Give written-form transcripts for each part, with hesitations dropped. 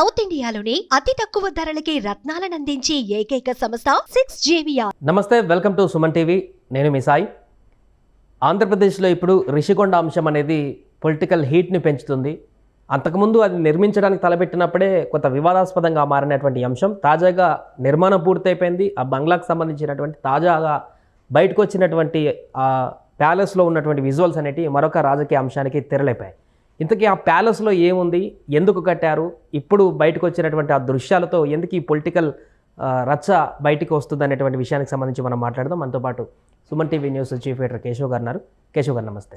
South ఇండియాలోని అతి తక్కువ ధరలకి రత్నాలను అందించే ఏకైక సంస్థ 6JVR. నమస్తే, వెల్కమ్ టు సుమన్ టీవీ. నేను మీ సాయి. ఆంధ్రప్రదేశ్లో ఇప్పుడు రిషికొండ అంశం అనేది పొలిటికల్ హీట్ని పెంచుతుంది. అంతకుముందు అది నిర్మించడానికి తలపెట్టినప్పుడే కొంత వివాదాస్పదంగా మారినటువంటి అంశం తాజాగా నిర్మాణం పూర్తయిపోయింది. ఆ బంగ్లాకు సంబంధించినటువంటి తాజాగా బయటకు వచ్చినటువంటి ఆ ప్యాలెస్లో ఉన్నటువంటి విజువల్స్ అనేవి మరొక రాజకీయ అంశానికి తెరలేపాయి. ఇంతకీ ఆ ప్యాలెస్లో ఏముంది, ఎందుకు కట్టారు, ఇప్పుడు బయటకు వచ్చినటువంటి ఆ దృశ్యాలతో ఎందుకు ఈ పొలిటికల్ రచ్చ బయటికి వస్తుంది అనేటువంటి విషయానికి సంబంధించి మనం మాట్లాడదాం. మనతో పాటు Suman TV news chief editor Keshav గారు ఉన్నారు. కేశవ్ గారు నమస్తే.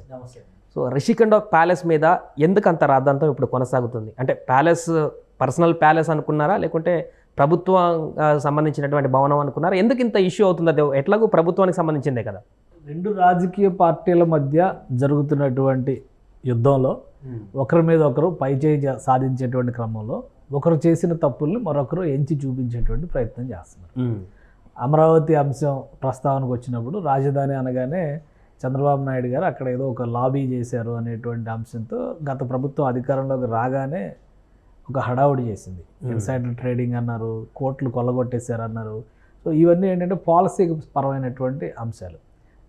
సో రిషికొండ ప్యాలెస్ మీద ఎందుకు అంత రాద్ధాంతం ఇప్పుడు కొనసాగుతుంది? అంటే ప్యాలెస్ పర్సనల్ ప్యాలెస్ అనుకున్నారా, లేకుంటే ప్రభుత్వం సంబంధించినటువంటి భవనం అనుకున్నారా? ఎందుకు ఇంత ఇష్యూ అవుతుంది? అది ఎట్లాగూ ప్రభుత్వానికి సంబంధించిందే కదా. రెండు రాజకీయ పార్టీల మధ్య జరుగుతున్నటువంటి యుద్ధంలో ఒకరి మీద ఒకరు పైచేయి సాధించేటువంటి క్రమంలో ఒకరు చేసిన తప్పుల్ని మరొకరు ఎంచి చూపించేటువంటి ప్రయత్నం చేస్తున్నారు. అమరావతి అంశం ప్రస్తావనకు వచ్చినప్పుడు రాజధాని అనగానే చంద్రబాబు నాయుడు గారు అక్కడ ఏదో ఒక లాబీ చేశారు అనేటువంటి అంశంతో గత ప్రభుత్వం అధికారంలోకి రాగానే ఒక హడావుడి చేసింది. ఇన్సైడర్ ట్రేడింగ్ అన్నారు, కోట్లు కొల్లగొట్టేశారు అన్నారు. సో ఇవన్నీ ఏంటంటే పాలసీ పరమైనటువంటి అంశాలు.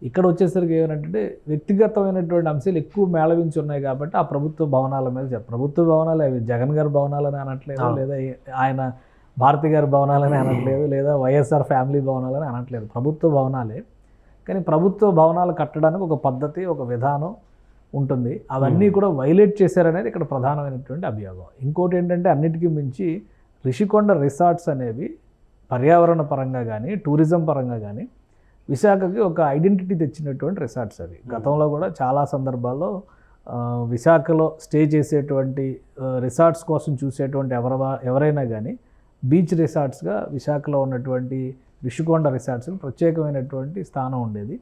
ఇక్కడ వచ్చేసరికి ఏమంటే వ్యక్తిగతమైనటువంటి అంశాలు ఎక్కువ మేళవించి ఉన్నాయి కాబట్టి ఆ ప్రభుత్వ భవనాల మీద ప్రభుత్వ భవనాలు అవి జగన్ గారి భవనాలని అనట్లేదు, లేదా ఆయన భారతి గారి భవనాలని అనట్లేదు, లేదా వైఎస్ఆర్ ఫ్యామిలీ భవనాలని అనట్లేదు. ప్రభుత్వ భవనాలే. కానీ ప్రభుత్వ భవనాలు కట్టడానికి ఒక పద్ధతి, ఒక విధానం ఉంటుంది. అవన్నీ కూడా వైలేట్ చేశారనేది ఇక్కడ ప్రధానమైనటువంటి అభియోగం. ఇంకోటి ఏంటంటే అన్నిటికీ మించి రిషికొండ రిసార్ట్స్ అనేవి పర్యావరణ పరంగా కానీ టూరిజం పరంగా కానీ విశాఖకి ఒక ఐడెంటిటీ తెచ్చినటువంటి రిసార్ట్స్ అవి. గతంలో కూడా చాలా సందర్భాల్లో విశాఖలో స్టే చేసేటువంటి రిసార్ట్స్ కోసం చూసేటువంటి ఎవరైనా కానీ బీచ్ రిసార్ట్స్గా విశాఖలో ఉన్నటువంటి రిషికొండ రిసార్ట్స్కి ప్రత్యేకమైనటువంటి స్థానం ఉండేది.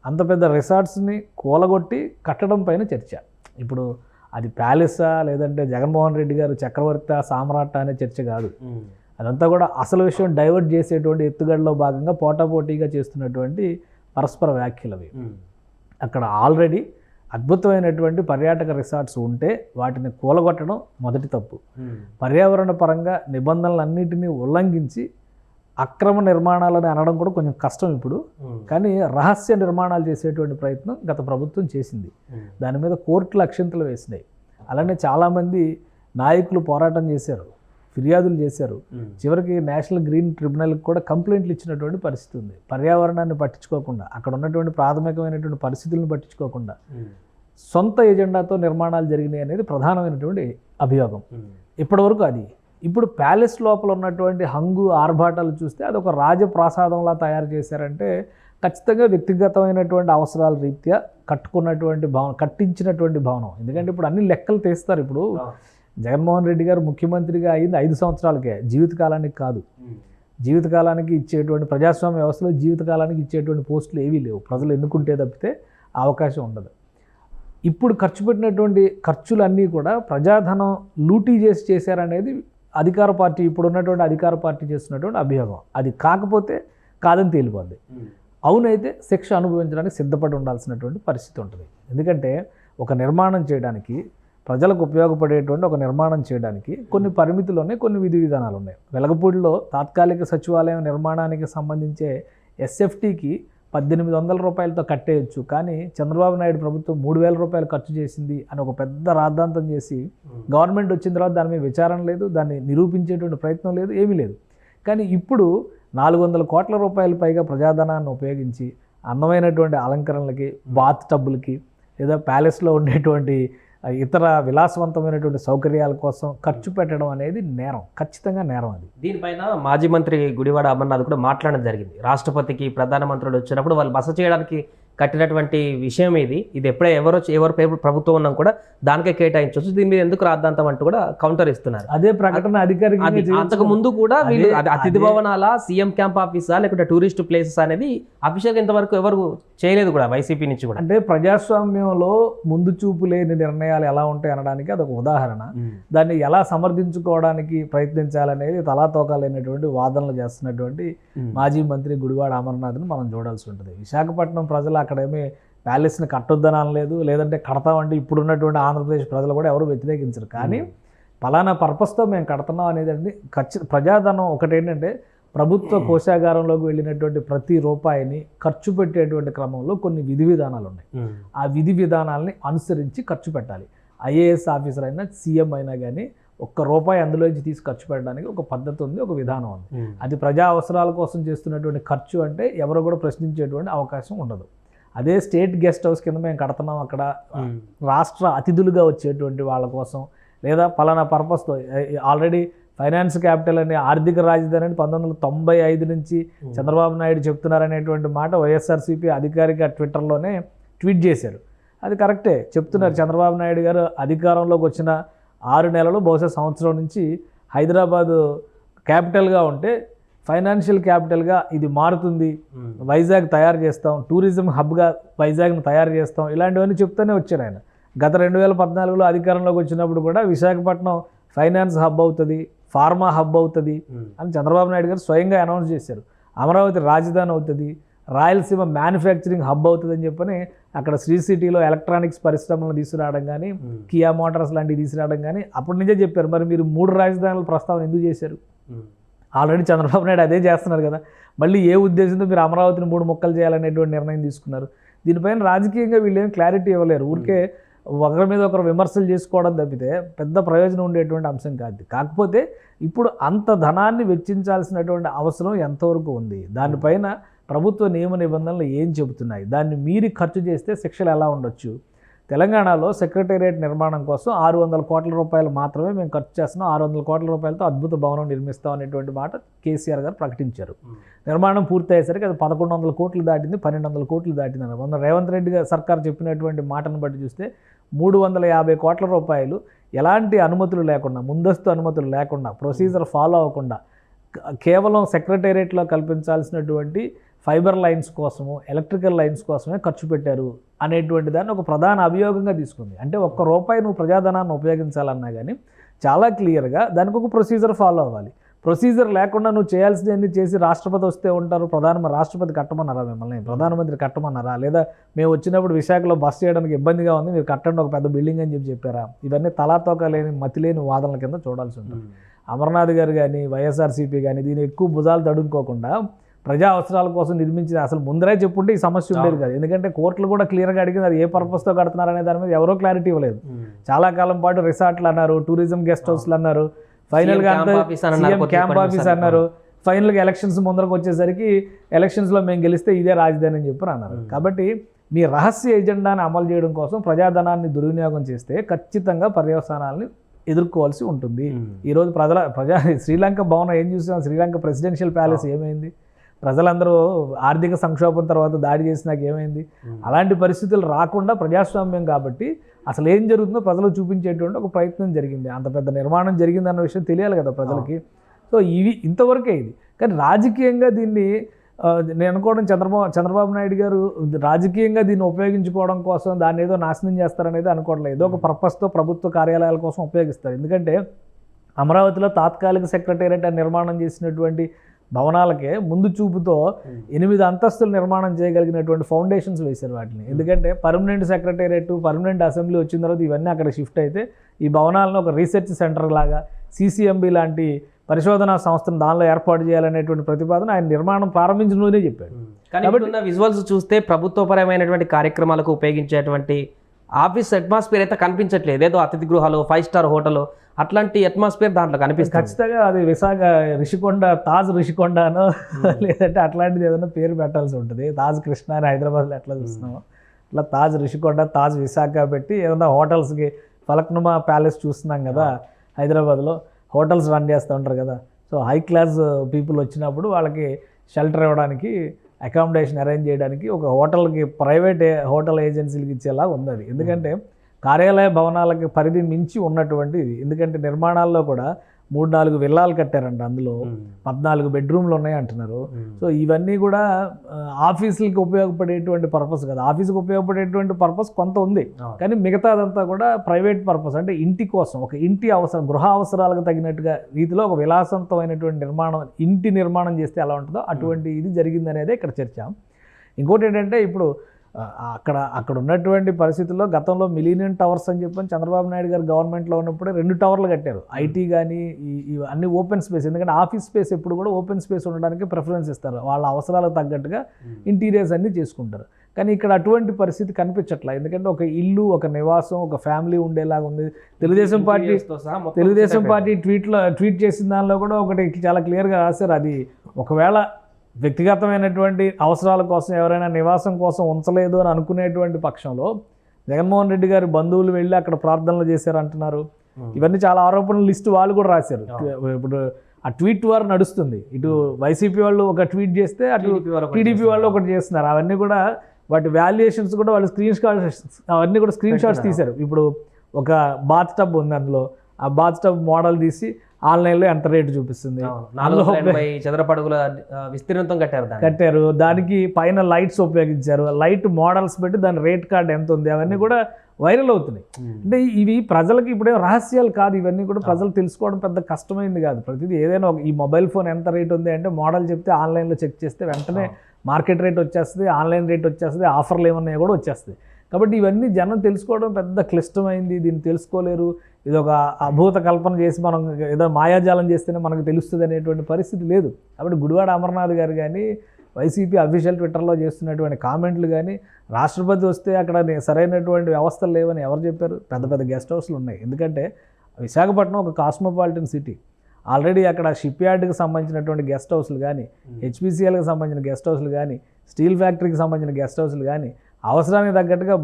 అంత పెద్ద రిసార్ట్స్ని కూలగొట్టి కట్టడం పైన చర్చ. ఇప్పుడు అది ప్యాలెసా లేదంటే జగన్మోహన్ రెడ్డి గారు చక్రవర్తి సామ్రాట్ అనే చర్చ కాదు. అదంతా కూడా అసలు విషయం డైవర్ట్ చేసేటువంటి ఎత్తుగడలో భాగంగా పోటాపోటీగా చేస్తున్నటువంటి పరస్పర వ్యాఖ్యలు అవి. అక్కడ ఆల్రెడీ అద్భుతమైనటువంటి పర్యాటక రిసార్ట్స్ ఉంటే వాటిని కూలగొట్టడం మొదటి తప్పు. పర్యావరణ పరంగా నిబంధనలన్నింటినీ ఉల్లంఘించి అక్రమ నిర్మాణాలని అనడం కూడా కొంచెం కష్టం ఇప్పుడు. కానీ రహస్య నిర్మాణాలు చేసేటువంటి ప్రయత్నం గత ప్రభుత్వం చేసింది. దాని మీద కోర్టులు అక్షింతలు వేసినాయి. అలానే చాలామంది నాయకులు పోరాటం చేశారు, ఫిర్యాదులు చేశారు. చివరికి నేషనల్ గ్రీన్ ట్రిబ్యునల్కి కూడా కంప్లైంట్లు ఇచ్చినటువంటి పరిస్థితి ఉంది. పర్యావరణాన్ని పట్టించుకోకుండా, అక్కడ ఉన్నటువంటి ప్రాథమికమైనటువంటి పరిస్థితులను పట్టించుకోకుండా సొంత ఎజెండాతో నిర్మాణాలు జరిగినాయి అనేది ప్రధానమైనటువంటి అభియోగం. ఇప్పటివరకు అది. ఇప్పుడు ప్యాలెస్ లోపల ఉన్నటువంటి హంగు ఆర్భాటాలు చూస్తే అది ఒక రాజప్రాసాదంలా తయారు చేశారంటే ఖచ్చితంగా వ్యక్తిగతమైనటువంటి అవసరాల రీత్యా కట్టుకున్నటువంటి భవనం, కట్టించినటువంటి భవనం. ఎందుకంటే ఇప్పుడు అన్ని లెక్కలు తీస్తారు. ఇప్పుడు జగన్మోహన్ రెడ్డి గారు ముఖ్యమంత్రిగా అయింది 5 సంవత్సరాలకే, జీవితకాలానికి కాదు. జీవితకాలానికి ఇచ్చేటువంటి ప్రజాస్వామ్య వ్యవస్థలో జీవితకాలానికి ఇచ్చేటువంటి పోస్టులు ఏవీ లేవు. ప్రజలు ఎన్నుకుంటే తప్పితే అవకాశం ఉండదు. ఇప్పుడు ఖర్చు పెట్టినటువంటి ఖర్చులన్నీ కూడా ప్రజాధనం లూటీ చేశారనేది అధికార పార్టీ, ఇప్పుడు ఉన్నటువంటి అధికార పార్టీ చేస్తున్నటువంటి అభియోగం. అది కాకపోతే కాదని తేలిపోద్ది. అవునైతే శిక్ష అనుభవించడానికి సిద్ధపడి ఉండాల్సినటువంటి పరిస్థితి ఉంటుంది. ఎందుకంటే ఒక నిర్మాణం చేయడానికి, ప్రజలకు ఉపయోగపడేటువంటి ఒక నిర్మాణం చేయడానికి కొన్ని పరిమితులు ఉన్నాయి, కొన్ని విధి విధానాలు ఉన్నాయి. వెలగపూడిలో తాత్కాలిక సచివాలయం నిర్మాణానికి సంబంధించే ఎస్ఎఫ్టీకి 1800 రూపాయలతో కట్టేయచ్చు. కానీ చంద్రబాబు నాయుడు ప్రభుత్వం 3000 రూపాయలు ఖర్చు చేసింది అని ఒక పెద్ద రాద్ధాంతం చేసి గవర్నమెంట్ వచ్చిన తర్వాత దాని మీద విచారణ లేదు, దాన్ని నిరూపించేటువంటి ప్రయత్నం లేదు, ఏమీ లేదు. కానీ ఇప్పుడు 400 కోట్ల రూపాయల పైగా ప్రజాధనాన్ని ఉపయోగించి అందమైనటువంటి అలంకరణలకి, బాత్ టబ్బులకి, లేదా ప్యాలెస్లో ఉండేటువంటి ఇతర విలాసవంతమైనటువంటి సౌకర్యాల కోసం ఖర్చు పెట్టడం అనేది నేరం, ఖచ్చితంగా నేరం. అది దీనిపైన మాజీ మంత్రి గుడివాడ అమర్నాథ్ కూడా మాట్లాడడం జరిగింది. రాష్ట్రపతికి ప్రధానమంత్రులు వచ్చినప్పుడు వాళ్ళు బస చేయడానికి కట్టినటువంటి విషయం ఇది ఎప్పుడే ఎవరు ప్రభుత్వం ఉన్నా కూడా దానికే కేటాయించవచ్చు, దీని మీద ఎందుకు రాద్ధాంతం అంటూ కూడా కౌంటర్ ఇస్తున్నారు. అదే ప్రకటన అధికారికి అంతకు ముందు కూడా వీళ్ళు అతిథి భవనాల, సీఎం క్యాంప్ ఆఫీసా, లేకుంటే టూరిస్ట్ ప్లేసెస్ అనేది అఫీషియల్గా ఇంతవరకు ఎవరు చేయలేదు కూడా వైసీపీ నుంచి కూడా. అంటే ప్రజాస్వామ్యంలో ముందు చూపు లేని నిర్ణయాలు ఎలా ఉంటాయి అనడానికి అదొక ఉదాహరణ. దాన్ని ఎలా సమర్థించుకోవడానికి ప్రయత్నించాలనేది తలాతోకాలైనటువంటి వాదనలు చేస్తున్నటువంటి మాజీ మంత్రి గుడివాడ అమర్నాథ్ని మనం చూడాల్సి ఉంటుంది. విశాఖపట్నం ప్రజలు అక్కడేమీ ప్యాలెస్ని కట్టొద్దని అనలేదు, లేదంటే కడతామంటే ఇప్పుడున్నటువంటి ఆంధ్రప్రదేశ్ ప్రజలు కూడా ఎవరు వ్యతిరేకించరు. కానీ పలానా పర్పస్తో మేము కడుతున్నాం అనేది ప్రజాధనం ఒకటి ఏంటంటే ప్రభుత్వ కోశాగారంలోకి వెళ్ళినటువంటి ప్రతి రూపాయిని ఖర్చు పెట్టేటువంటి క్రమంలో కొన్ని విధి విధానాలు ఉన్నాయి. ఆ విధి విధానాలని అనుసరించి ఖర్చు పెట్టాలి. ఐఏఎస్ ఆఫీసర్ అయినా సీఎం అయినా కానీ ఒక్క రూపాయి అందులోంచి తీసి ఖర్చు పెట్టడానికి ఒక పద్ధతి ఉంది, ఒక విధానం ఉంది. అది ప్రజా అవసరాల కోసం చేస్తున్నటువంటి ఖర్చు అంటే ఎవరు కూడా ప్రశ్నించేటువంటి అవకాశం ఉండదు. అదే స్టేట్ గెస్ట్ హౌస్ కింద మేము కడుతున్నాం, అక్కడ రాష్ట్ర అతిథులుగా వచ్చేటువంటి వాళ్ళ కోసం లేదా పలానా పర్పస్తో ఆల్రెడీ ఫైనాన్స్ క్యాపిటల్ అనే ఆర్థిక రాజధాని అని 1995 నుంచి చంద్రబాబు నాయుడు చెప్తున్నారనేటువంటి మాట వైఎస్ఆర్సీపీ అధికారిక ట్విట్టర్లోనే ట్వీట్ చేశారు. అది కరెక్టే చెప్తున్నారు. చంద్రబాబు నాయుడు గారు అధికారంలోకి వచ్చిన 6 నెలలు బహుశా సంవత్సరం నుంచి హైదరాబాదు క్యాపిటల్గా ఉంటే ఫైనాన్షియల్ క్యాపిటల్గా ఇది మారుతుంది, వైజాగ్ తయారు చేస్తాం, టూరిజం హబ్గా వైజాగ్ను తయారు చేస్తాం, ఇలాంటివన్నీ చెప్తూనే వచ్చారు ఆయన. గత 2014లో అధికారంలోకి వచ్చినప్పుడు కూడా విశాఖపట్నం ఫైనాన్స్ హబ్ అవుతుంది, ఫార్మా హబ్ అవుతుంది అని చంద్రబాబు నాయుడు గారు స్వయంగా అనౌన్స్ చేశారు. అమరావతి రాజధాని అవుతుంది, రాయలసీమ మ్యానుఫ్యాక్చరింగ్ హబ్ అవుతుందని చెప్పని అక్కడ శ్రీ సిటీలో ఎలక్ట్రానిక్స్ పరిశ్రమలను తీసుకురావడం కానీ, కియా మోటార్స్ లాంటివి తీసుకురావడం కానీ అప్పటి నుంచే చెప్పారు. మరి మీరు 3 రాజధానుల ప్రస్తావన ఎందుకు చేశారు? ఆల్రెడీ చంద్రబాబు నాయుడు అదే చేస్తున్నారు కదా. మళ్ళీ ఏ ఉద్దేశంతో మీరు అమరావతిని 3 ముక్కలు చేయాలనేటువంటి నిర్ణయం తీసుకున్నారు? దీనిపైన రాజకీయంగా వీళ్ళు ఏం క్లారిటీ ఇవ్వలేరు. ఊరికే ఒకరి మీద ఒకరు విమర్శలు చేసుకోవడం తప్పితే పెద్ద ప్రయోజనం ఉండేటువంటి అంశం కాదు. కాకపోతే ఇప్పుడు అంత ధనాన్ని వెచ్చించాల్సినటువంటి అవసరం ఎంతవరకు ఉంది, దానిపైన ప్రభుత్వ నియమ నిబంధనలు ఏం చెబుతున్నాయి, దాన్ని మీరి ఖర్చు చేస్తే శిక్షలు ఎలా ఉండొచ్చు? తెలంగాణలో సెక్రటేరియట్ నిర్మాణం కోసం 600 కోట్ల రూపాయలు మాత్రమే మేము ఖర్చు చేస్తున్నాం, 600 కోట్ల రూపాయలతో అద్భుత భవనం నిర్మిస్తాం అనేటువంటి మాట కేసీఆర్ గారు ప్రకటించారు. నిర్మాణం పూర్తయ్యేసరికి అది 1100 కోట్లు దాటింది, 1200 కోట్లు దాటింది. మొన్న రేవంత్ రెడ్డి గారు సర్కార్ చెప్పినటువంటి మాటను బట్టి చూస్తే 350 కోట్ల రూపాయలు ఎలాంటి అనుమతులు లేకుండా, ముందస్తు అనుమతులు లేకుండా, ప్రొసీజర్ ఫాలో అవ్వకుండా కేవలం సెక్రటేరియట్లో కల్పించాల్సినటువంటి ఫైబర్ లైన్స్ కోసము, ఎలక్ట్రికల్ లైన్స్ కోసమే ఖర్చు పెట్టారు అనేటువంటి దాన్ని ఒక ప్రధాన అభియోగంగా తీసుకుంది. అంటే ఒక్క రూపాయి నువ్వు ప్రజాధనాన్ని ఉపయోగించాలన్నా కానీ చాలా క్లియర్గా దానికి ఒక ప్రొసీజర్ ఫాలో అవ్వాలి. ప్రొసీజర్ లేకుండా నువ్వు చేయాల్సింది చేసి రాష్ట్రపతి వస్తే ఉంటారు, రాష్ట్రపతి కట్టమన్నారా మిమ్మల్ని? ప్రధానమంత్రి కట్టమన్నారా? లేదా మేము వచ్చినప్పుడు విశాఖలో బస్ చేయడానికి ఇబ్బందిగా ఉంది, మీరు కట్టండి ఒక పెద్ద బిల్డింగ్ అని చెప్పారా? ఇవన్నీ తలాతోక లేని మతి లేని వాదనల కింద చూడాల్సి ఉంటుంది. అమర్నాథ్ గారు కానీ వైఎస్ఆర్సీపీ కానీ దీన్ని ఎక్కువ భుజాలు తడుముకోకుండా ప్రజా అవసరాల కోసం నిర్మించిన అసలు ముందరే చెప్పుంటే ఈ సమస్య ఉండేది కాదు. ఎందుకంటే కోర్టులు కూడా క్లియర్గా అడిగింది అది ఏ పర్పస్తో కడుతున్నారనే దాని మీద ఎవరో క్లారిటీ ఇవ్వలేదు. చాలా కాలం పాటు రిసార్ట్లు అన్నారు, టూరిజం గెస్ట్ హౌస్లు అన్నారు, ఫైనల్గా క్యాంప్ ఆఫీస్ అన్నారు. ఫైనల్గా ఎలక్షన్స్ ముందరకు వచ్చేసరికి ఎలక్షన్స్లో మేము గెలిస్తే ఇదే రాజధాని అని చెప్పి అన్నారు. కాబట్టి మీ రహస్య ఎజెండాని అమలు చేయడం కోసం ప్రజాధనాన్ని దుర్వినియోగం చేస్తే ఖచ్చితంగా పర్యవసానాలని ఎదుర్కోవాల్సి ఉంటుంది. ఈరోజు శ్రీలంక భవనం ఏం చూసినా, శ్రీలంక ప్రెసిడెన్షియల్ ప్యాలెస్ ఏమైంది? ప్రజలందరూ ఆర్థిక సంక్షోభం తర్వాత దాడి చేసినాక ఏమైంది? అలాంటి పరిస్థితులు రాకుండా ప్రజాస్వామ్యం కాబట్టి అసలు ఏం జరుగుతుందో ప్రజలకు చూపించేటువంటి ఒక ప్రయత్నం జరిగింది. అంత పెద్ద నిర్మాణం జరిగిందన్న విషయం తెలియాలి కదా ప్రజలకి. సో ఇవి ఇంతవరకే ఇది. కానీ రాజకీయంగా దీన్ని నేను అనుకోవడం చంద్రబాబు నాయుడు గారు రాజకీయంగా దీన్ని ఉపయోగించుకోవడం కోసం దాన్ని ఏదో నాశనం చేస్తారనేది అనుకోవట్లేదు. ఏదో ఒక పర్పస్తో ప్రభుత్వ కార్యాలయాల కోసం ఉపయోగిస్తారు. ఎందుకంటే అమరావతిలో తాత్కాలిక సెక్రటేరియట్ నిర్మాణం చేసినటువంటి భవనాలకే ముందు చూపుతో 8 అంతస్తులు నిర్మాణం చేయగలిగినటువంటి ఫౌండేషన్స్ వేశారు వాటిని. ఎందుకంటే పర్మనెంట్ సెక్రటేరియట్, పర్మనెంట్ అసెంబ్లీ వచ్చిన తర్వాత ఇవన్నీ అక్కడ షిఫ్ట్ అయితే ఈ భవనాలను ఒక రీసెర్చ్ సెంటర్ లాగా CCMB లాంటి పరిశోధనా సంస్థను దానిలో ఏర్పాటు చేయాలనేటువంటి ప్రతిపాదన ఆయన నిర్మాణం ప్రారంభించడంలోనే చెప్పాడు. కాబట్టి విజువల్స్ చూస్తే ప్రభుత్వపరమైనటువంటి కార్యక్రమాలకు ఉపయోగించేటువంటి ఆఫీస్ అట్మాస్ఫియర్ అయితే కనిపించట్లేదు. ఏదో అతిథి గృహాలు, 5 స్టార్ హోటల్ అట్లాంటి అట్మాస్ఫియర్ దాంట్లో కనిపిస్తుంది. ఖచ్చితంగా అది విశాఖ రిషికొండ, తాజ్ రిషికొండనో లేదంటే అట్లాంటిది ఏదైనా పేరు పెట్టాల్సి ఉంటుంది. తాజ్ కృష్ణ అని హైదరాబాద్లో ఎట్లా చూస్తున్నామో అట్లా తాజ్ రిషికొండ, తాజ్ విశాఖ పెట్టి ఏదైనా హోటల్స్కి ఫలక్నుమా ప్యాలెస్ చూస్తున్నాం కదా హైదరాబాద్లో, హోటల్స్ రన్ చేస్తూ ఉంటారు కదా. సో హై క్లాస్ పీపుల్ వచ్చినప్పుడు వాళ్ళకి షెల్టర్ ఇవ్వడానికి, అకామిడేషన్ అరేంజ్ చేయడానికి ఒక హోటల్కి ప్రైవేట్ హోటల్ ఏజెన్సీలకు ఇచ్చేలా ఉంది అది. ఎందుకంటే కార్యాలయ భవనాలకి పరిధి మించి ఉన్నటువంటి ఇది. ఎందుకంటే నిర్మాణాల్లో కూడా 3-4 విల్లాలు కట్టారంట, అందులో 14 బెడ్రూమ్లు ఉన్నాయి అంటున్నారు. సో ఇవన్నీ కూడా ఆఫీసులకి ఉపయోగపడేటువంటి పర్పస్ కదా. ఆఫీస్కి ఉపయోగపడేటువంటి పర్పస్ కొంత ఉంది, కానీ మిగతాదంతా కూడా ప్రైవేట్ పర్పస్. అంటే ఇంటి కోసం, ఒక ఇంటి అవసరం, గృహ అవసరాలకు తగినట్టుగా రీతిలో ఒక విలాసవంతమైనటువంటి నిర్మాణం, ఇంటి నిర్మాణం చేస్తే ఎలా ఉంటుందో అటువంటి ఇది జరిగిందనేదే ఇక్కడ చర్చ. ఇంకోటి ఏంటంటే ఇప్పుడు అక్కడ ఉన్నటువంటి పరిస్థితుల్లో గతంలో మిలీనియం టవర్స్ అని చెప్పని చంద్రబాబు నాయుడు గారు గవర్నమెంట్లో ఉన్నప్పుడే 2 టవర్లు కట్టారు. ఐటీ కానీ అన్ని ఓపెన్ స్పేస్, ఎందుకంటే ఆఫీస్ స్పేస్ ఎప్పుడు కూడా ఓపెన్ స్పేస్ ఉండడానికి ప్రిఫరెన్స్ ఇస్తారు, వాళ్ళ అవసరాలకు తగ్గట్టుగా ఇంటీరియర్స్ అన్నీ చేసుకుంటారు. కానీ ఇక్కడ అటువంటి పరిస్థితి కనిపించట్లా, ఎందుకంటే ఒక ఇల్లు, ఒక నివాసం, ఒక ఫ్యామిలీ ఉండేలాగా ఉంది. తెలుగుదేశం పార్టీ ట్వీట్ చేసిన దానిలో కూడా ఒకటి చాలా క్లియర్గా రాశారు, అది ఒకవేళ వ్యక్తిగతమైనటువంటి అవసరాల కోసం ఎవరైనా నివాసం కోసం ఉంచలేదు అని అనుకునేటువంటి పక్షంలో జగన్మోహన్ రెడ్డి గారి బంధువులు వెళ్ళి అక్కడ ప్రార్థనలు చేశారు అంటున్నారు. ఇవన్నీ చాలా ఆరోపణల లిస్టు వాళ్ళు కూడా రాశారు. ఇప్పుడు ఆ ట్వీట్ వారు నడుస్తుంది, ఇటు వైసీపీ వాళ్ళు ఒక ట్వీట్ చేస్తే అటు టీడీపీ వాళ్ళు ఒకటి చేస్తున్నారు. అవన్నీ కూడా వాటి వాల్యుయేషన్స్ కూడా వాళ్ళు అవన్నీ కూడా స్క్రీన్ షాట్స్ తీశారు. ఇప్పుడు ఒక బాత్ టబ్ ఉంది, అందులో ఆ బాత్ టబ్ మోడల్ తీసి ఆన్లైన్లో ఎంత రేటు చూపిస్తుంది, 480 చదరపడుగుల విస్తీర్ణంతో కట్టారు. దానికి పైన లైట్స్ ఉపయోగించారు, లైట్ మోడల్స్ పెట్టి దాని రేట్ కార్డ్ ఎంత ఉంది, అవన్నీ కూడా వైరల్ అవుతున్నాయి. అంటే ఇవి ప్రజలకి ఇప్పుడే రహస్యాలు కాదు, ఇవన్నీ కూడా ప్రజలు తెలుసుకోవడం పెద్ద కష్టమైంది కాదు. ప్రతిదీ ఏదైనా ఈ మొబైల్ ఫోన్ ఎంత రేట్ ఉంది అంటే మోడల్ చెప్తే ఆన్లైన్లో చెక్ చేస్తే వెంటనే మార్కెట్ రేట్ వచ్చేస్తుంది, ఆన్లైన్ రేట్ వచ్చేస్తుంది, ఆఫర్లు ఏమన్నాయో కూడా వచ్చేస్తుంది. కాబట్టి ఇవన్నీ జనం తెలుసుకోవడం పెద్ద క్లిష్టమైంది, దీన్ని తెలుసుకోలేరు. ఇది ఒక అభూత కల్పన చేసి మనం ఏదో మాయాజాలం చేస్తేనే మనకు తెలుస్తుంది అనేటువంటి పరిస్థితి లేదు. కాబట్టి గుడివాడ అమర్నాథ్ గారు కానీ వైసీపీ అఫీషియల్ ట్విట్టర్లో చేస్తున్నటువంటి కామెంట్లు కానీ, రాష్ట్రపతి వస్తే అక్కడ సరైనటువంటి వ్యవస్థలు లేవని ఎవరు చెప్పారు? పెద్ద పెద్ద గెస్ట్ హౌస్లు ఉన్నాయి. ఎందుకంటే విశాఖపట్నం ఒక కాస్మోపాలిటన్ సిటీ, ఆల్రెడీ అక్కడ షిప్ యార్డ్కి సంబంధించినటువంటి గెస్ట్ హౌస్లు కానీ, హెచ్పిసిఎల్కి సంబంధించిన గెస్ట్ హౌస్లు కానీ, స్టీల్ ఫ్యాక్టరీకి సంబంధించిన గెస్ట్ హౌస్లు కానీ అవసరానికి తగ్గట్టుగా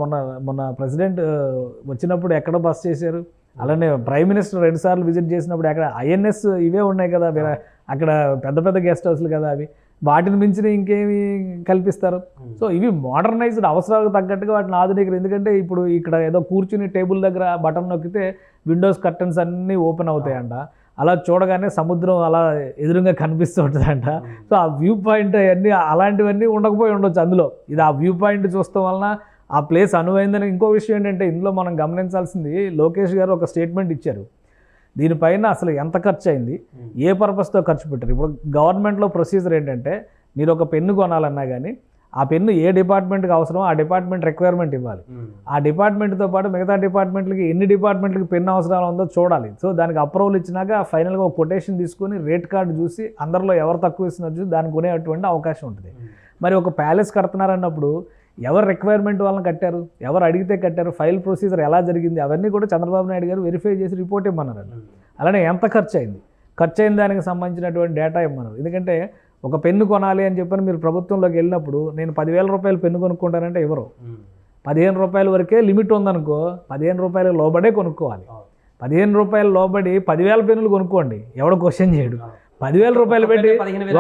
మొన్న ప్రెసిడెంట్ వచ్చినప్పుడు ఎక్కడ బస్ చేశారు, అలానే ప్రైమ్ మినిస్టర్ 2 సార్లు విజిట్ చేసినప్పుడు అక్కడ ఐఎన్ఎస్ ఇవే ఉన్నాయి కదా, అక్కడ పెద్ద పెద్ద గెస్ట్ హౌస్లు కదా అవి, వాటిని మించిన ఇంకేమి కల్పిస్తారు? సో ఇవి మోడర్నైజ్డ్, అవసరాలకు తగ్గట్టుగా వాటిని ఆధునికరు. ఎందుకంటే ఇప్పుడు ఇక్కడ ఏదో కూర్చుని టేబుల్ దగ్గర బటన్ నొక్కితే విండోస్ కర్టన్స్ అన్నీ ఓపెన్ అవుతాయంట, అలా చూడగానే సముద్రం అలా ఎదురుగా కనిపిస్తూ ఉంటుందంట. సో ఆ వ్యూ పాయింట్ అవన్నీ అలాంటివన్నీ ఉండకపోయి ఉండొచ్చు అందులో. ఇది ఆ వ్యూ పాయింట్ చూడటం వలన ఆ ప్లేస్ అనువైందని. ఇంకో విషయం ఏంటంటే ఇందులో మనం గమనించాల్సింది, లోకేష్ గారు ఒక స్టేట్మెంట్ ఇచ్చారు, దీనిపైన అసలు ఎంత ఖర్చు అయింది, ఏ పర్పస్తో ఖర్చు పెట్టారు. ఇప్పుడు గవర్నమెంట్లో ప్రొసీజర్ ఏంటంటే మీరు ఒక పెన్ను కొనాలన్నా కానీ ఆ పెన్ను ఏ డిపార్ట్మెంట్కి అవసరమో ఆ డిపార్ట్మెంట్ రిక్వైర్మెంట్ ఇవ్వాలి. ఆ డిపార్ట్మెంట్తో పాటు మిగతా డిపార్ట్మెంట్లకి ఎన్ని డిపార్ట్మెంట్లకి పెన్ను అవసరాలు ఉందో చూడాలి. సో దానికి అప్రూవల్ ఇచ్చినాక ఫైనల్గా ఒక కొటేషన్ తీసుకొని రేట్ కార్డు చూసి అందరిలో ఎవరు తక్కువ ఇస్తున్నారు చూసి దాన్ని కొనేటువంటి అవకాశం ఉంటుంది. మరి ఒక ప్యాలెస్ కడుతున్నారన్నప్పుడు ఎవరు రిక్వైర్మెంట్ వాళ్ళని కట్టారు, ఎవరు అడిగితే కట్టారు, ఫైల్ ప్రొసీజర్ ఎలా జరిగింది, అవన్నీ కూడా చంద్రబాబు నాయుడు గారు వెరిఫై చేసి రిపోర్ట్ ఇమ్మన్నారు. అలానే ఎంత ఖర్చు అయింది, ఖర్చు అయిన దానికి సంబంధించినటువంటి డేటా ఇమ్మన్నారు. ఎందుకంటే ఒక పెన్ను కొనాలి అని చెప్పని మీరు ప్రభుత్వంలోకి వెళ్ళినప్పుడు నేను 10,000 రూపాయలు పెన్ను కొనుక్కుంటానంటే ఎవరు, 15 రూపాయల వరకే లిమిట్ ఉందనుకో 15 రూపాయలకు లోబడే కొనుక్కోవాలి. 15 రూపాయలు లోబడి 10,000 పెన్నులు కొనుక్కోండి, ఎవడో క్వశ్చన్ చేయడు. 10,000 రూపాయలు పెట్టి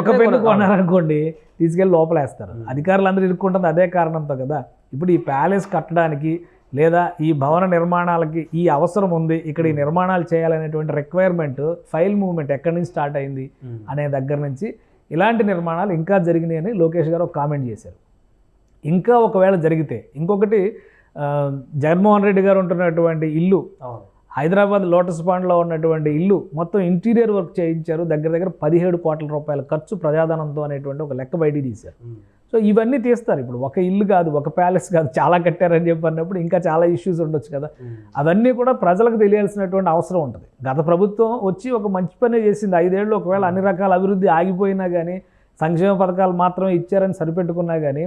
ఒక పెన్ను కొన్నారనుకోండి తీసుకెళ్ళి లోపలేస్తారు. అధికారులు అందరూ ఇరుక్కుంటుంది అదే కారణంతో కదా. ఇప్పుడు ఈ ప్యాలెస్ కట్టడానికి లేదా ఈ భవన నిర్మాణాలకి ఈ అవసరం ఉంది, ఇక్కడ ఈ నిర్మాణాలు చేయాలనేటువంటి రిక్వైర్మెంట్, ఫైల్ మూవ్మెంట్ ఎక్కడి నుంచి స్టార్ట్ అయింది అనే దగ్గర నుంచి ఇలాంటి నిర్మాణాలు ఇంకా జరిగినాయి అని లోకేష్ గారు ఒక కామెంట్ చేశారు. ఇంకా ఒకవేళ జరిగితే ఇంకొకటి, జగన్మోహన్ రెడ్డి గారు ఉంటున్నటువంటి ఇల్లు హైదరాబాద్ లోటస్ పాండ్లో ఉన్నటువంటి ఇల్లు మొత్తం ఇంటీరియర్ వర్క్ చేయించారు, దగ్గర 17 కోట్ల రూపాయల ఖర్చు ప్రజాధనంతో అనేటువంటి ఒక లెక్క బయటికి తీశారు. సో ఇవన్నీ తీస్తారు. ఇప్పుడు ఒక ఇల్లు కాదు, ఒక ప్యాలెస్ కాదు, చాలా కట్టారని చెప్పినప్పుడు ఇంకా చాలా ఇష్యూస్ ఉండొచ్చు కదా. అవన్నీ కూడా ప్రజలకు తెలియాల్సినటువంటి అవసరం ఉంటుంది. గత ప్రభుత్వం వచ్చి ఒక మంచి పనే చేసింది 5 ఏళ్ళు. ఒకవేళ అన్ని రకాల అభివృద్ధి ఆగిపోయినా కానీ, సంక్షేమ పథకాలు మాత్రమే ఇచ్చారని సరిపెట్టుకున్నా కానీ,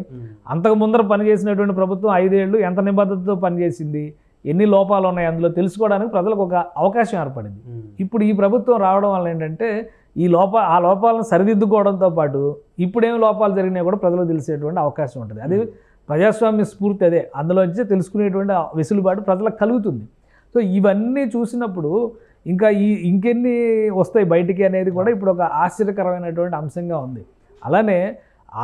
అంతకు ముందర పనిచేసినటువంటి ప్రభుత్వం 5 ఏళ్ళు ఎంత నిబద్ధతతో పనిచేసింది, ఎన్ని లోపాలు ఉన్నాయి అందులో తెలుసుకోవడానికి ప్రజలకు ఒక అవకాశం ఏర్పడింది. ఇప్పుడు ఈ ప్రభుత్వం రావడం వల్ల ఏంటంటే ఆ లోపాలను సరిదిద్దుకోవడంతో పాటు ఇప్పుడేం లోపాలు జరిగినాయి కూడా ప్రజలకు తెలిసేటువంటి అవకాశం ఉంటుంది. అది ప్రజాస్వామ్య స్ఫూర్తి, అదే అందులో వచ్చి తెలుసుకునేటువంటి వెసులుబాటు ప్రజలకు కలుగుతుంది. సో ఇవన్నీ చూసినప్పుడు ఇంకెన్ని వస్తాయి బయటికి అనేది కూడా ఇప్పుడు ఒక ఆశ్చర్యకరమైనటువంటి అంశంగా ఉంది. అలానే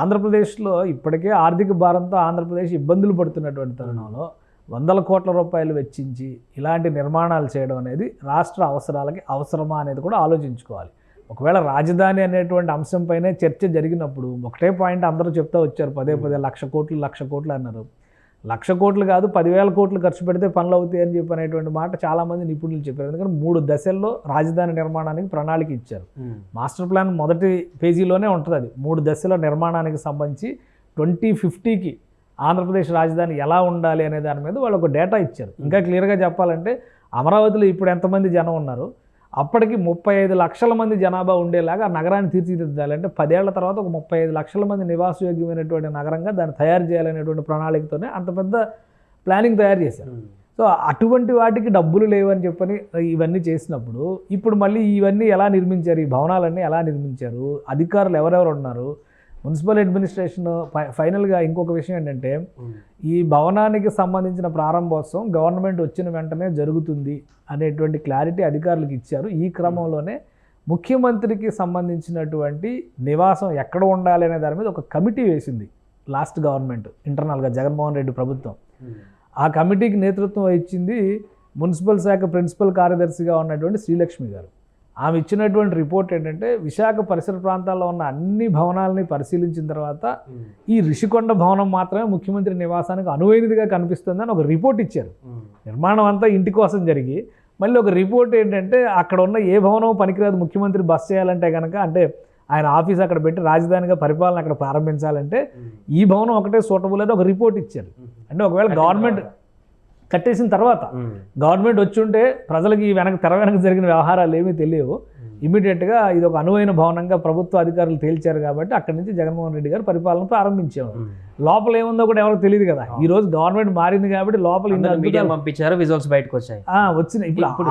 ఆంధ్రప్రదేశ్లో ఇప్పటికే ఆర్థిక భారంతో ఆంధ్రప్రదేశ్ ఇబ్బందులు పడుతున్నటువంటి తరుణంలో 100 కోట్ల రూపాయలు వెచ్చించి ఇలాంటి నిర్మాణాలు చేయడం అనేది రాష్ట్ర అవసరాలకి అవసరమా అనేది కూడా ఆలోచించుకోవాలి. ఒకవేళ రాజధాని అనేటువంటి అంశంపైనే చర్చ జరిగినప్పుడు ఒకటే పాయింట్ అందరూ చెప్తూ వచ్చారు, పదే 1,00,00,000 కోట్లు అన్నారు. 1,00,000 కోట్లు కాదు, 10,000 కోట్లు ఖర్చు పెడితే పనులు అవుతాయి అని చెప్పి అనేటువంటి మాట చాలామంది నిపుణులు చెప్పారు. ఎందుకంటే 3 దశల్లో రాజధాని నిర్మాణానికి ప్రణాళిక ఇచ్చారు. మాస్టర్ ప్లాన్ మొదటి పేజీలోనే ఉంటుంది. అది 3 దశల నిర్మాణానికి సంబంధించి 2050కి ఆంధ్రప్రదేశ్ రాజధాని ఎలా ఉండాలి అనే దాని మీద వాళ్ళు ఒక డేటా ఇచ్చారు. ఇంకా క్లియర్గా చెప్పాలంటే అమరావతిలో ఇప్పుడు ఎంతమంది జనం ఉన్నారు, అప్పటికి 35 లక్షల మంది జనాభా ఉండేలాగా ఆ నగరాన్ని తీర్చిదిద్దాలంటే 10 ఏళ్ల తర్వాత ఒక 35 లక్షల మంది నివాసయోగ్యమైనటువంటి నగరంగా దాన్ని తయారు చేయాలనేటువంటి ప్రణాళికతోనే అంత పెద్ద ప్లానింగ్ తయారు చేశారు. సో అటువంటి వాటికి డబ్బులు లేవని చెప్పని ఇవన్నీ చేసినప్పుడు ఇప్పుడు మళ్ళీ ఇవన్నీ ఎలా నిర్మించారు, ఈ భవనాలన్నీ ఎలా నిర్మించారు, అధికారులు ఎవరెవరు ఉన్నారు, మున్సిపల్ అడ్మినిస్ట్రేషన్. ఫైనల్గా ఇంకొక విషయం ఏంటంటే ఈ భవనానికి సంబంధించిన ప్రారంభోత్సవం గవర్నమెంట్ వచ్చిన వెంటనే జరుగుతుంది అనేటువంటి క్లారిటీ అధికారులకు ఇచ్చారు. ఈ క్రమంలోనే ముఖ్యమంత్రికి సంబంధించినటువంటి నివాసం ఎక్కడ ఉండాలి అనే దాని మీద ఒక కమిటీ వేసింది లాస్ట్ గవర్నమెంట్ ఇంటర్నల్గా జగన్మోహన్ రెడ్డి ప్రభుత్వం. ఆ కమిటీకి నేతృత్వం వహించింది మున్సిపల్ శాఖ ప్రిన్సిపల్ కార్యదర్శిగా ఉన్నటువంటి శ్రీలక్ష్మి గారు. ఆమె ఇచ్చినటువంటి రిపోర్ట్ ఏంటంటే విశాఖ పరిసర ప్రాంతాల్లో ఉన్న అన్ని భవనాలని పరిశీలించిన తర్వాత ఈ రిషికొండ భవనం మాత్రమే ముఖ్యమంత్రి నివాసానికి అనువైనదిగా కనిపిస్తుందని ఒక రిపోర్ట్ ఇచ్చారు. నిర్మాణం అంతా ఇంటి కోసం జరిగి మళ్ళీ ఒక రిపోర్ట్ ఏంటంటే అక్కడ ఉన్న ఏ భవనం పనికిరాదు ముఖ్యమంత్రి బస్ చేయాలంటే కనుక, అంటే ఆయన ఆఫీస్ అక్కడ పెట్టి రాజధానిగా పరిపాలన అక్కడ ప్రారంభించాలంటే ఈ భవనం ఒకటే సూటబుల్ అని ఒక రిపోర్ట్ ఇచ్చారు. అంటే ఒకవేళ గవర్నమెంట్ కట్టేసిన తర్వాత గవర్నమెంట్ వచ్చి ఉంటే ప్రజలకు ఈ తెర వెనక జరిగిన వ్యవహారాలు ఏమీ తెలియవు. ఇమీడియట్గా ఇది ఒక అనువైన భవనంగా ప్రభుత్వ అధికారులు తేల్చారు కాబట్టి అక్కడి నుంచి జగన్మోహన్ రెడ్డి గారు పరిపాలన ప్రారంభించారు. లోపల ఏముందో కూడా ఎవరికి తెలియదు కదా. ఈ రోజు గవర్నమెంట్ మారింది కాబట్టి లోపల పంపించారు, విజువల్స్ బయటకు వచ్చాయి, వచ్చినాయి. ఇప్పుడు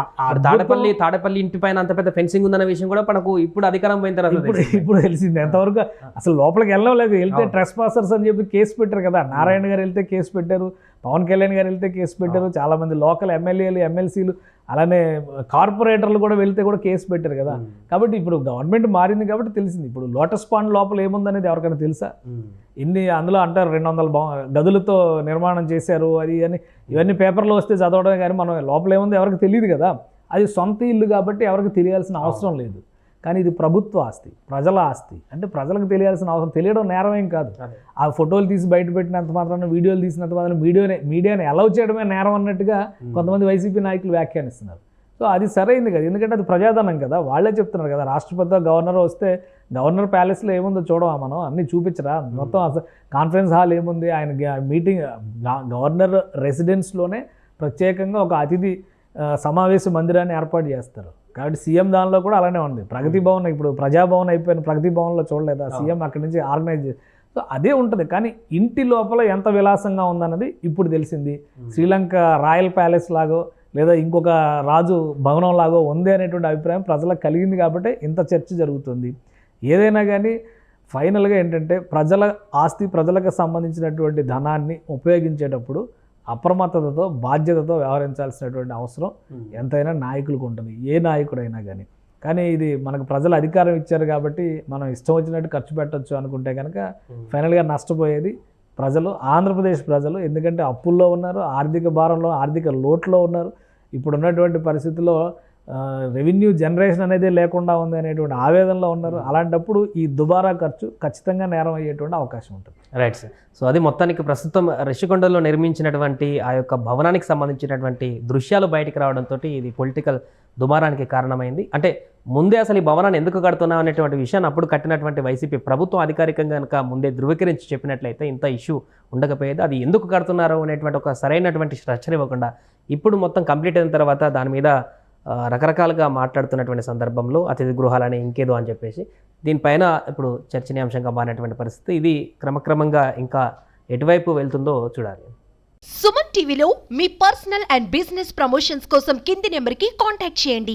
తాడేపల్లి ఇంటి పైన అంత పెద్ద ఫెన్సింగ్ ఉందన్న విషయం కూడా మనకు ఇప్పుడు అధికారం పోయిన తర్వాత ఇప్పుడు తెలిసింది. ఎంతవరకు అసలు లోపలికి వెళ్ళలేదు, వెళ్తే ట్రెస్ పాసర్స్ అని చెప్పి కేసు పెట్టారు కదా. నారాయణ గారు వెళ్తే కేసు పెట్టారు, పవన్ కళ్యాణ్ గారు వెళ్తే కేసు పెట్టారు, చాలామంది లోకల్ ఎమ్మెల్యేలు ఎమ్మెల్సీలు అలానే కార్పొరేటర్లు కూడా వెళ్తే కూడా కేసు పెట్టారు కదా. కాబట్టి ఇప్పుడు గవర్నమెంట్ మారింది కాబట్టి తెలిసింది. ఇప్పుడు లోటస్ పాండ్ లోపల ఏముందనేది ఎవరికైనా తెలుసా? అందులో అంటారు 200 గదులతో నిర్మాణం చేశారు అది అని, ఇవన్నీ పేపర్లో వస్తే చదవడమే కానీ మనం లోపల ఏముందో ఎవరికి తెలియదు కదా. అది సొంత ఇల్లు కాబట్టి ఎవరికి తెలియాల్సిన అవసరం లేదు. కానీ ఇది ప్రభుత్వ ఆస్తి, ప్రజల ఆస్తి, అంటే ప్రజలకు తెలియాల్సిన అవసరం, తెలియడం నేరమేం కాదు. ఆ ఫోటోలు తీసి బయట పెట్టినంత మాత్రాన, వీడియోలు తీసినంత మాత్రం మీడియాని అలౌ చేయడమే నేరం అన్నట్టుగా కొంతమంది వైసీపీ నాయకులు వ్యాఖ్యానిస్తున్నారు. సో అది సరైంది కదా, ఎందుకంటే అది ప్రజాధనం కదా. వాళ్ళే చెప్తున్నారు కదా, రాష్ట్రపతి గవర్నర్ వస్తే గవర్నర్ ప్యాలెస్లో ఏముందో చూడవా మనం, అన్నీ చూపించరా, మొత్తం అసలు కాన్ఫరెన్స్ హాల్ ఏముంది, ఆయన మీటింగ్ గవర్నర్ రెసిడెన్స్లోనే ప్రత్యేకంగా ఒక అతిథి సమావేశ మందిరాన్ని ఏర్పాటు చేస్తారు. కాబట్టి సీఎం దానిలో కూడా అలానే ఉంది. ప్రగతి భవన్, ఇప్పుడు ప్రజాభవన్ అయిపోయిన ప్రగతి భవన్లో చూడలేదా సీఎం అక్కడి నుంచి ఆర్గనైజ్ చేసి. సో అదే ఉంటుంది. కానీ ఇంటి లోపల ఎంత విలాసంగా ఉందన్నది ఇప్పుడు తెలిసింది. శ్రీలంక రాయల్ ప్యాలెస్ లాగో లేదా ఇంకొక రాజు భవనం లాగో ఉంది అనేటువంటి అభిప్రాయం ప్రజలకు కలిగింది కాబట్టి ఇంత చర్చ జరుగుతుంది. ఏదైనా కానీ ఫైనల్గా ఏంటంటే ప్రజల ఆస్తి, ప్రజలకు సంబంధించినటువంటి ధనాన్ని ఉపయోగించేటప్పుడు అప్రమత్తతతో, బాధ్యతతో వ్యవహరించాల్సినటువంటి అవసరం ఎంతైనా నాయకులకు ఉంటుంది, ఏ నాయకుడైనా కానీ. కానీ ఇది మనకు ప్రజలు అధికారం ఇచ్చారు కాబట్టి మనం ఇష్టం వచ్చినట్టు ఖర్చు పెట్టచ్చు అనుకుంటే కనుక ఫైనల్గా నష్టపోయేది ప్రజలు, ఆంధ్రప్రదేశ్ ప్రజలు. ఎందుకంటే అప్పుల్లో ఉన్నారు, ఆర్థిక భారంలో, ఆర్థిక లోట్లో ఉన్నారు. ఇప్పుడు ఉన్నటువంటి పరిస్థితుల్లో రెవెన్యూ జనరేషన్ అనేది లేకుండా ఉంది అనేటువంటి ఆవేదనలో ఉన్నారు. అలాంటప్పుడు ఈ దుబారా ఖర్చు ఖచ్చితంగా నేరం అయ్యేటువంటి అవకాశం ఉంటుంది. Right sir. సో అది మొత్తానికి ప్రస్తుతం రిషికొండలో నిర్మించినటువంటి ఆ యొక్క భవనానికి సంబంధించినటువంటి దృశ్యాలు బయటికి రావడంతో ఇది పొలిటికల్ దుమారానికి కారణమైంది. అంటే ముందే అసలు ఈ భవనాన్ని ఎందుకు కడుతున్నాం అనేటువంటి విషయాన్ని అప్పుడు కట్టినటువంటి వైసీపీ ప్రభుత్వం అధికారికంగా కనుక ముందే ధృవీకరించి చెప్పినట్లయితే ఇంత ఇష్యూ ఉండకపోయేది. అది ఎందుకు కడుతున్నారు అనేటువంటి ఒక సరైనటువంటి స్ట్రక్చర్ ఇవ్వకుండా ఇప్పుడు మొత్తం కంప్లీట్ అయిన తర్వాత దాని మీద రకరకాలుగా మాట్లాడుతున్నటువంటి సందర్భంలో అతిథి గృహాలని ఇంకేదో అని చెప్పేసి దీనిపైన ఇప్పుడు చర్చనీయాంశంగా మారినటువంటి పరిస్థితి. ఇది క్రమక్రమంగా ఇంకా ఎటువైపు వెళ్తుందో చూడాలి. సుమన్ టీవీలో మీ పర్సనల్ అండ్ బిజినెస్ ప్రమోషన్స్ కోసం కింది నెంబర్కి కాంటాక్ట్ చేయండి.